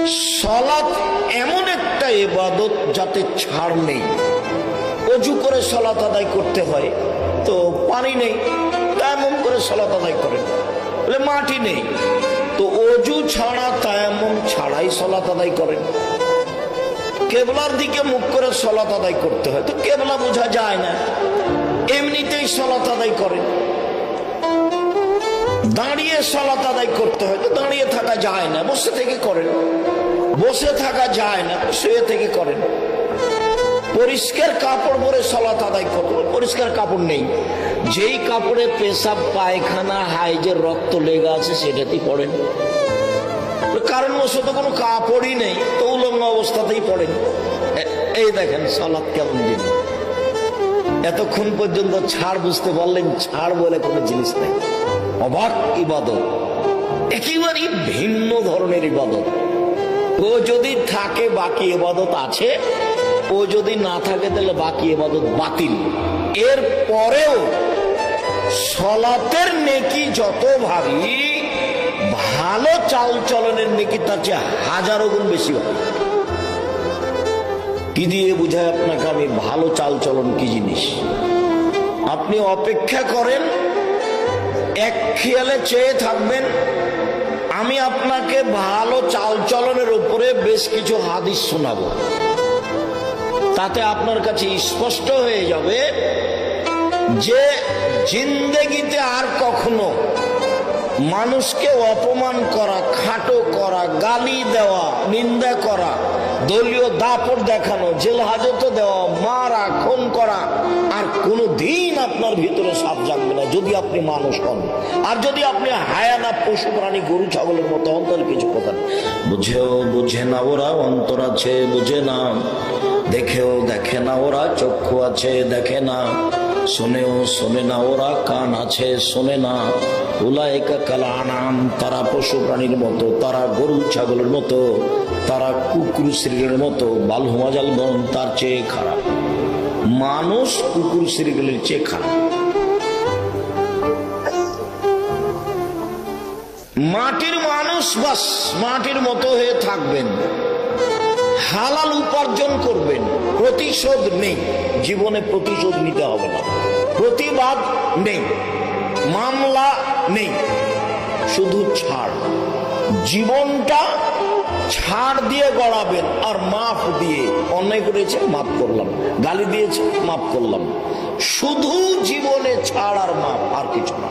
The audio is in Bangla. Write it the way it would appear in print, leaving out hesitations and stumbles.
সালাত এমন একটা ইবাদত যাতে ছাড় নেই। অজু করে সালাত আদায় করতে হয়, তো পানি নেই, তায়াম্মুম করে সালাত আদায় করেন। বলে মাটি নেই, তো অজু ছাড়া তায়াম্মুম ছাড়াই সালাত আদায় করেন। কেবলার দিকে মুখ করে সালাত আদায় করতে হয়, তো কেবলা বোঝা যায় না, এমনিতেই সালাত আদায় করেন। দাঁড়িয়ে সালাত আদায় করতে হয়, তো দাঁড়িয়ে থাকা যায় না, বসে থেকে করেন। বসে থাকা যায় না, শুয়ে থেকে করেন। পরিষ্কার কাপড় পরে সালাত আদায় করবেন, পরিষ্কার কাপড় নেই, যেই কাপড়ে পেশাব পায়খানা হাইজের রক্ত লেগে আছে সেটাতেই পড়েন। কারণ বশত কোনো কাপড়ই নেই, তো উলঙ্গ অবস্থাতেই পড়েন। এই দেখেন সালাত কেমন জিনিস। এতক্ষণ পর্যন্ত ছাড় বুঝতে পারলেন, ছাড় বলে কোনো জিনিস নেই। অবাক ইবাদত, একেবারেই ভিন্ন ধরনের ইবাদত। ও যদি থাকে বাকি ইবাদত আছে, ও যদি না থাকে তাহলে বাকি ইবাদত বাতিল। এর পরেও সালাতের নেকি যত ভারী, ভালো চাল চলনের নেকি তার চেয়ে হাজারো গুণ বেশি হবে। কি দিয়ে বুঝায় আপনাকে আমি ভালো চাল চলন কি জিনিস? আপনি অপেক্ষা করেন, এক খেয়ালে চেয়ে থাকবেন। আমি আপনাকে ভালো চাল চলনের উপরে বেশ কিছু হাদিস শোনাবো, তাতে আপনার কাছে স্পষ্ট হয়ে যাবে যে জিন্দেগিতে আর কখনো মানুষকে অপমান করা, খাটো করা, গালি দেওয়া, নিন্দা করা, দলীয় দাপট দেখানো, জেল হাজতে দেওয়া, মারা, খুন করা আর কোনো দিন আপনার ভিতরে সাপ জাগবে না, যদি আপনি মানুষ হন। আর যদি আপনি হায়ানা, পশু প্রাণী, গরু ছাগলের মতো হন, তাহলে কিছু কথা বুঝেও বুঝে না ওরা, অন্তর আছে বুঝে না, দেখেও দেখে না ওরা, চক্ষু আছে দেখে না, শোনেও শোনে না ওরা, কান আছে শোনে না। উলাইকা কাল আনাম, তারা পশু প্রাণীর মতো, তারা গরু ছাগলের মতো, তারা কুকুর শ্রীগের মতো। বালহুমাজাল বন, তার চেয়ে খারাপ। মানুষ কুকুর শ্রীগেলের চেয়ে খারাপ। মাটির মানুষ, বাস মাটির মতো হয়ে থাকবেন, হালাল উপার্জন করবেন, প্রতিশোধ নেই, জীবনে প্রতিশোধ নিতে হবে না, প্রতিবাদ নেই, মামলা নেই, শুধু ছাড়। জীবনটা ছাড় দিয়ে গড়াবেন আর মাফ দিয়ে। অন্যায় করেছে মাফ করলাম, গালি দিয়েছে মাফ করলাম, শুধু জীবনে ছাড় আর মাফ, আর কিছু না।